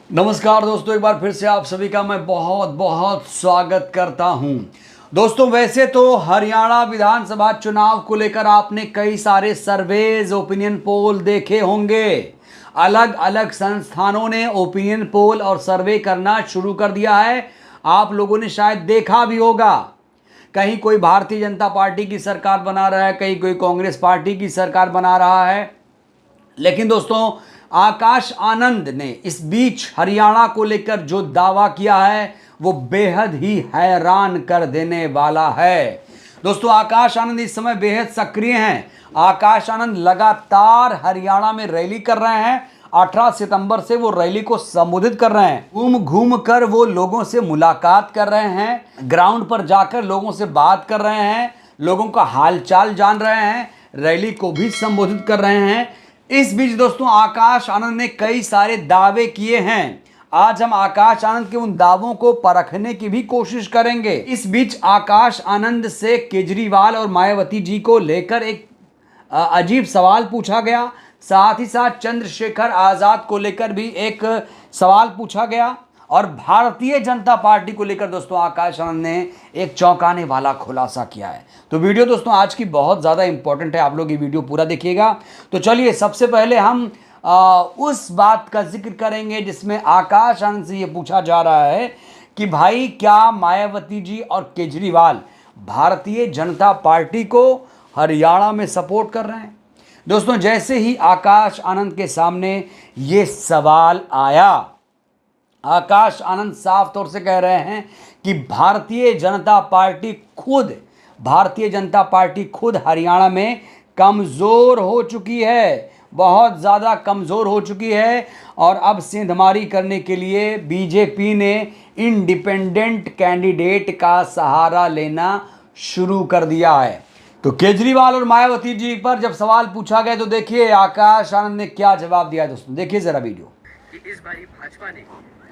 नमस्कार दोस्तों, एक बार फिर से आप सभी का मैं बहुत बहुत स्वागत करता हूं। दोस्तों, वैसे तो हरियाणा विधानसभा चुनाव को लेकर आपने कई सारे सर्वेज, ओपिनियन पोल देखे होंगे। अलग अलग संस्थानों ने ओपिनियन पोल और सर्वे करना शुरू कर दिया है। आप लोगों ने शायद देखा भी होगा। कहीं कोई भारतीय जनता पार्टी की सरकार बना रहा है, कहीं कोई कांग्रेस पार्टी की सरकार बना रहा है। लेकिन दोस्तों, आकाश आनंद ने इस बीच हरियाणा को लेकर जो दावा किया है वो बेहद ही हैरान कर देने वाला है। दोस्तों, आकाश आनंद इस समय बेहद सक्रिय हैं। आकाश आनंद लगातार हरियाणा में रैली कर रहे हैं। 18 सितंबर से वो रैली को संबोधित कर रहे हैं। घूम घूम कर वो लोगों से मुलाकात कर रहे हैं, ग्राउंड पर जाकर लोगों से बात कर रहे हैं, लोगों का हालचाल जान रहे हैं, रैली को भी संबोधित कर रहे हैं। इस बीच दोस्तों, आकाश आनंद ने कई सारे दावे किए हैं। आज हम आकाश आनंद के उन दावों को परखने की भी कोशिश करेंगे। इस बीच आकाश आनंद से केजरीवाल और मायावती जी को लेकर एक अजीब सवाल पूछा गया। साथ ही साथ चंद्रशेखर आजाद को लेकर भी एक सवाल पूछा गया और भारतीय जनता पार्टी को लेकर दोस्तों आकाश आनंद ने एक चौंकाने वाला खुलासा किया है। तो वीडियो दोस्तों आज की बहुत ज़्यादा इंपॉर्टेंट है, आप लोग ये वीडियो पूरा देखिएगा। तो चलिए, सबसे पहले हम उस बात का जिक्र करेंगे जिसमें आकाश आनंद से ये पूछा जा रहा है कि भाई, क्या मायावती जी और केजरीवाल भारतीय जनता पार्टी को हरियाणा में सपोर्ट कर रहे हैं। दोस्तों, जैसे ही आकाश आनंद के सामने ये सवाल आया, आकाश आनंद साफ तौर से कह रहे हैं कि भारतीय जनता पार्टी खुद हरियाणा में कमज़ोर हो चुकी है, बहुत ज़्यादा कमज़ोर हो चुकी है। और अब सेंधमारी करने के लिए बीजेपी ने इंडिपेंडेंट कैंडिडेट का सहारा लेना शुरू कर दिया है। तो केजरीवाल और मायावती जी पर जब सवाल पूछा गया तो देखिए आकाश आनंद ने क्या जवाब दिया। दोस्तों देखिए जरा वीडियो। कि इस बारी भाजपा ने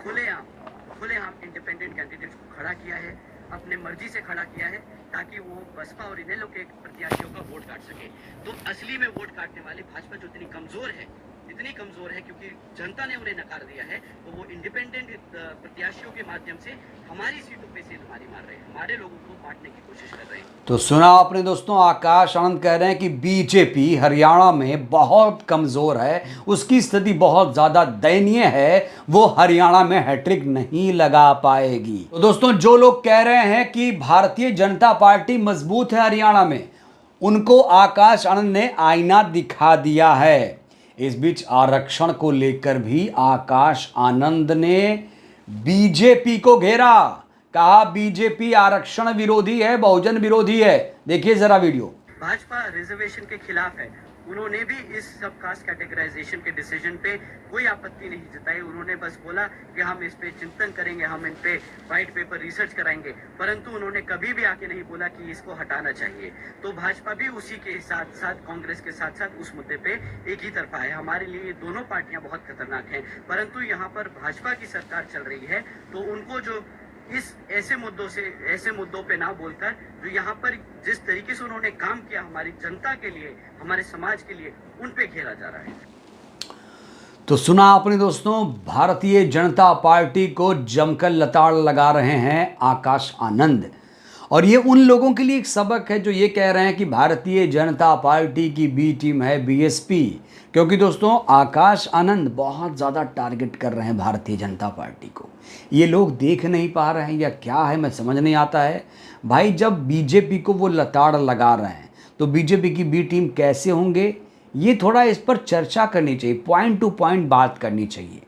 खुलेआम इंडिपेंडेंट कैंडिडेट को खड़ा किया है, अपने मर्जी से खड़ा किया है ताकि वो बसपा और इनेलो के प्रत्याशियों का वोट काट सके। तो असली में वोट काटने वाली भाजपा जो इतनी कमजोर है क्योंकि जनता ने उन्हें नकार दिया है, तो वो इंडिपेंडेंट प्रत्याशियों के माध्यम से हमारी सीटों पे सेंधमारी मार रहे हैं, हमारे लोगों को बांटने की कोशिश कर रहे हैं। तो सुना आपने दोस्तों, आकाश आनंद कह रहे हैं कि बीजेपी हरियाणा में बहुत कमज़ोर है, उसकी स्थिति बहुत ज़्यादा दयनीय है, वो हरियाणा में हैट्रिक नहीं लगा पाएगी। तो दोस्तों, जो लोग कह रहे हैं कि भारतीय जनता पार्टी मजबूत है हरियाणा में, उनको आकाश आनंद ने आईना दिखा दिया है। इस बीच आरक्षण को लेकर भी आकाश आनंद ने बीजेपी को घेरा, कहा बीजेपी आरक्षण विरोधी है, बहुजन विरोधी है। देखिए जरा वीडियो। भाजपा रिजर्वेशन के खिलाफ है, उन्होंने भी इस सब कास्ट कैटेगराइजेशन के डिसीजन पे कोई आपत्ति नहीं जताई। उन्होंने बस बोला कि हम इस पे चिंतन करेंगे, हम इन पे व्हाइट पेपर रिसर्च कराएंगे, परंतु उन्होंने कभी भी आके नहीं बोला कि इसको हटाना चाहिए। तो भाजपा भी उसी के साथ साथ कांग्रेस के साथ साथ उस मुद्दे पे एक ही तरफा है। हमारे लिए दोनों पार्टियां बहुत खतरनाक हैं, परंतु यहाँ पर भाजपा की सरकार चल रही है, तो उनको जो इस ऐसे मुद्दों पे ना बोलकर जो यहाँ पर जिस तरीके से उन्होंने काम किया हमारी जनता के लिए, हमारे समाज के लिए, उन पे घेरा जा रहा है। तो सुना आपने दोस्तों, भारतीय जनता पार्टी को जमकर लताड़ लगा रहे हैं आकाश आनंद। और ये उन लोगों के लिए एक सबक है जो ये कह रहे हैं कि भारतीय जनता पार्टी की बी टीम है बीएसपी। क्योंकि दोस्तों, आकाश आनंद बहुत ज़्यादा टारगेट कर रहे हैं भारतीय जनता पार्टी को। ये लोग देख नहीं पा रहे हैं या क्या है, मैं समझ नहीं आता है। भाई, जब बीजेपी को वो लताड़ लगा रहे हैं तो बीजेपी की बी टीम कैसे होंगे, ये थोड़ा इस पर चर्चा करनी चाहिए, पॉइंट टू पॉइंट बात करनी चाहिए।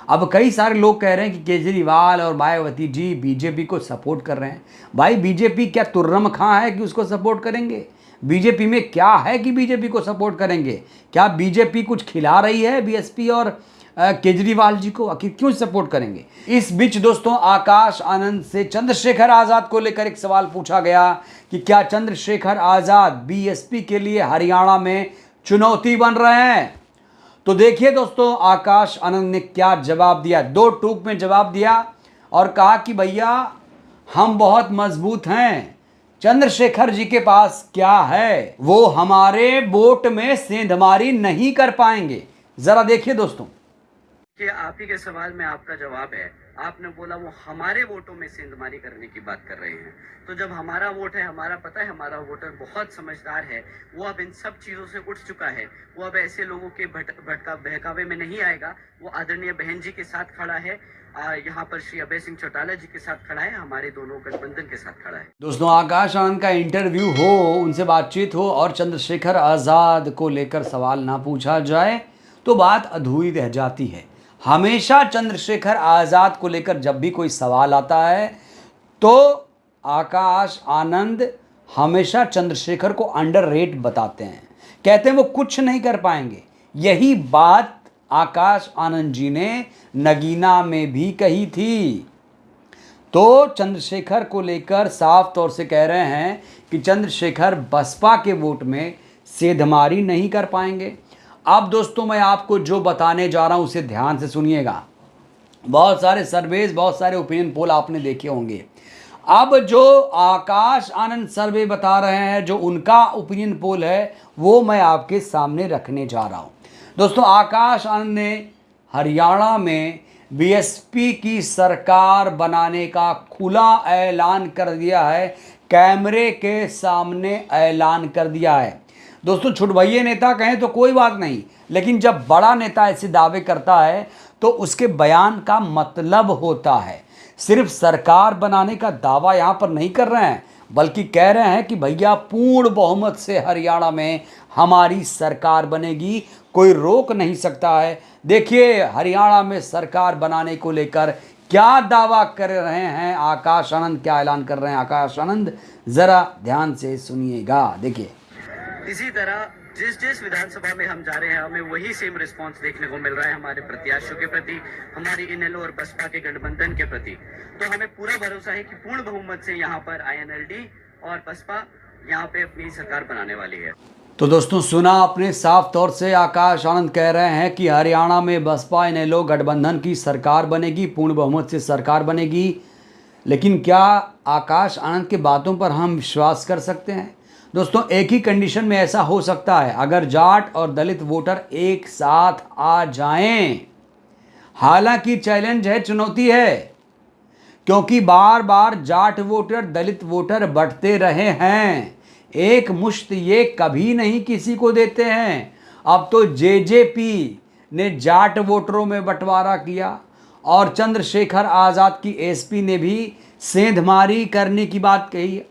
अब कई सारे लोग कह रहे हैं कि केजरीवाल और मायावती जी बीजेपी को सपोर्ट कर रहे हैं। भाई, बीजेपी क्या तुर्रम खां है कि उसको सपोर्ट करेंगे? बीजेपी में क्या है कि बीजेपी को सपोर्ट करेंगे? क्या बीजेपी कुछ खिला रही है बीएसपी और केजरीवाल जी को? आखिर क्यों सपोर्ट करेंगे? इस बीच दोस्तों, आकाश आनंद से चंद्रशेखर आजाद को लेकर एक सवाल पूछा गया कि क्या चंद्रशेखर आजाद बीएसपी के लिए हरियाणा में चुनौती बन रहे हैं। तो देखिए दोस्तों, आकाश आनंद ने क्या जवाब दिया। दो टूक में जवाब दिया और कहा कि भैया, हम बहुत मजबूत हैं, चंद्रशेखर जी के पास क्या है, वो हमारे वोट में सेंधमारी नहीं कर पाएंगे। जरा देखिए दोस्तों। कि आप ही के सवाल में आपका जवाब है। आपने बोला वो हमारे वोटों में सेंधमारी करने की बात कर रहे हैं। तो जब हमारा वोट है, हमारा पता है, हमारा वोटर बहुत समझदार है, वो अब इन सब चीजों से उठ चुका है। वो अब ऐसे लोगों के बहकावे में नहीं आएगा। वो आदरणीय बहन जी के साथ खड़ा है, यहाँ पर श्री अभय सिंह चौटाला जी के साथ खड़ा है, हमारे दोनों गठबंधन के साथ खड़ा है। दोस्तों, आकाश आनंद का इंटरव्यू हो, उनसे बातचीत हो और चंद्रशेखर आज़ाद को लेकर सवाल ना पूछा जाए तो बात अधूरी रह जाती है। हमेशा चंद्रशेखर आज़ाद को लेकर जब भी कोई सवाल आता है तो आकाश आनंद हमेशा चंद्रशेखर को अंडररेट बताते हैं, कहते हैं वो कुछ नहीं कर पाएंगे। यही बात आकाश आनंद जी ने नगीना में भी कही थी। तो चंद्रशेखर को लेकर साफ तौर से कह रहे हैं कि चंद्रशेखर बसपा के वोट में सेंधमारी नहीं कर पाएंगे। अब दोस्तों, मैं आपको जो बताने जा रहा हूं उसे ध्यान से सुनिएगा। बहुत सारे सर्वेज, बहुत सारे ओपिनियन पोल आपने देखे होंगे। अब जो आकाश आनंद सर्वे बता रहे हैं, जो उनका ओपिनियन पोल है, वो मैं आपके सामने रखने जा रहा हूं। दोस्तों, आकाश आनंद ने हरियाणा में बीएसपी की सरकार बनाने का खुला ऐलान कर दिया है, कैमरे के सामने ऐलान कर दिया है। दोस्तों, छुटभइये नेता कहें तो कोई बात नहीं, लेकिन जब बड़ा नेता ऐसे दावे करता है तो उसके बयान का मतलब होता है। सिर्फ सरकार बनाने का दावा यहाँ पर नहीं कर रहे हैं, बल्कि कह रहे हैं कि भैया पूर्ण बहुमत से हरियाणा में हमारी सरकार बनेगी, कोई रोक नहीं सकता है। देखिए हरियाणा में सरकार बनाने को लेकर क्या दावा कर रहे हैं आकाश आनंद, क्या ऐलान कर रहे हैं आकाश आनंद, जरा ध्यान से सुनिएगा। देखिए, इसी तरह जिस विधानसभा में हम जा रहे हैं, हमें वही सेम रिस्पांस देखने को मिल रहा है हमारे प्रत्याशियों के प्रति, हमारी इनेलो और बसपा के गठबंधन के प्रति। तो हमें पूरा भरोसा है कि पूर्ण बहुमत से यहाँ पर आईएनएलडी और बसपा यहाँ पे अपनी सरकार बनाने वाली है। तो दोस्तों, सुना आपने, साफ तौर से आकाश आनंद कह रहे हैं कि हरियाणा में बसपा इनेलो गठबंधन की सरकार बनेगी, पूर्ण बहुमत से सरकार बनेगी। लेकिन क्या आकाश आनंद की बातों पर हम विश्वास कर सकते हैं? दोस्तों, एक ही कंडीशन में ऐसा हो सकता है, अगर जाट और दलित वोटर एक साथ आ जाएं। हालांकि चैलेंज है, चुनौती है, क्योंकि बार बार जाट वोटर दलित वोटर बढ़ते रहे हैं। एक मुश्त ये कभी नहीं किसी को देते हैं। अब तो जेजेपी ने जाट वोटरों में बंटवारा किया और चंद्रशेखर आज़ाद की एसपी ने भी सेंधमारी करने की बात कही है।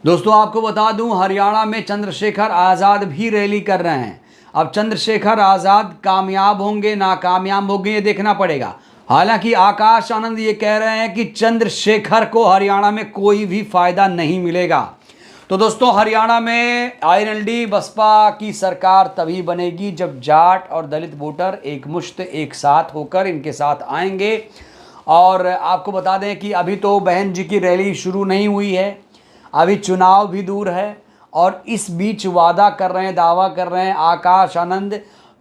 दोस्तों, आपको बता दूं, हरियाणा में चंद्रशेखर आज़ाद भी रैली कर रहे हैं। अब चंद्रशेखर आज़ाद कामयाब होंगे नाकामयाब होंगे ये देखना पड़ेगा। हालांकि आकाश आनंद ये कह रहे हैं कि चंद्रशेखर को हरियाणा में कोई भी फायदा नहीं मिलेगा। तो दोस्तों, हरियाणा में आईएनएलडी बसपा की सरकार तभी बनेगी जब जाट और दलित वोटर एकमुश्त एक साथ होकर इनके साथ आएंगे। और आपको बता दें कि अभी तो बहन जी की रैली शुरू नहीं हुई है, अभी चुनाव भी दूर है, और इस बीच वादा कर रहे हैं, दावा कर रहे हैं आकाश आनंद,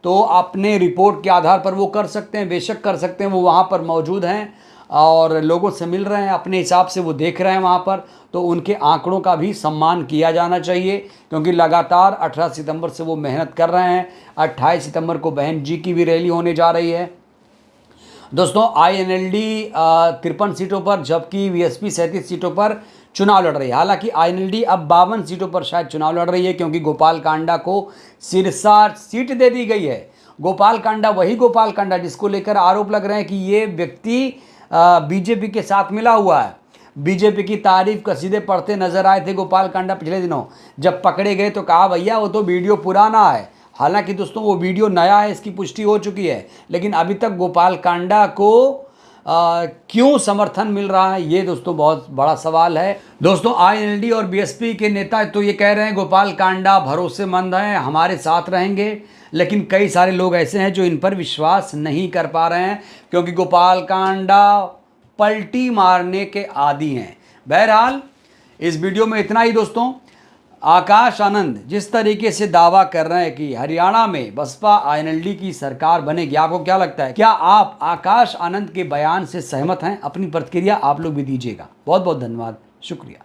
तो अपने रिपोर्ट के आधार पर वो कर सकते हैं, बेशक कर सकते हैं। वो वहाँ पर मौजूद हैं और लोगों से मिल रहे हैं, अपने हिसाब से वो देख रहे हैं वहाँ पर, तो उनके आंकड़ों का भी सम्मान किया जाना चाहिए, क्योंकि लगातार 18 सितंबर से वो मेहनत कर रहे हैं। 28 सितंबर को बहन जी की भी रैली होने जा रही है। दोस्तों, आईएनएलडी 53 सीटों पर जबकि बीएसपी 37 सीटों पर चुनाव लड़ रही है। हालांकि आईएनएलडी अब 52 सीटों पर शायद चुनाव लड़ रही है, क्योंकि गोपाल कांडा को सिरसा सीट दे दी गई है। गोपाल कांडा वही गोपाल कांडा जिसको लेकर आरोप लग रहे हैं कि ये व्यक्ति बीजेपी के साथ मिला हुआ है। बीजेपी की तारीफ कसीदे पढ़ते नजर आए थे गोपाल कांडा पिछले दिनों। जब पकड़े गए तो कहा भैया वो तो वीडियो पुराना है। हालांकि दोस्तों वो वीडियो नया है, इसकी पुष्टि हो चुकी है, लेकिन अभी तक गोपाल कांडा को क्यों समर्थन मिल रहा है, ये दोस्तों बहुत बड़ा सवाल है। दोस्तों, आईएनएलडी और बीएसपी के नेता तो ये कह रहे हैं गोपाल कांडा भरोसेमंद हैं, हमारे साथ रहेंगे, लेकिन कई सारे लोग ऐसे हैं जो इन पर विश्वास नहीं कर पा रहे हैं, क्योंकि गोपाल कांडा पलटी मारने के आदी हैं। बहरहाल इस वीडियो में इतना ही दोस्तों। आकाश आनंद जिस तरीके से दावा कर रहे हैं कि हरियाणा में बसपा आईएनएलडी की सरकार बनेगी, आपको क्या लगता है? क्या आप आकाश आनंद के बयान से सहमत हैं? अपनी प्रतिक्रिया आप लोग भी दीजिएगा। बहुत बहुत धन्यवाद, शुक्रिया।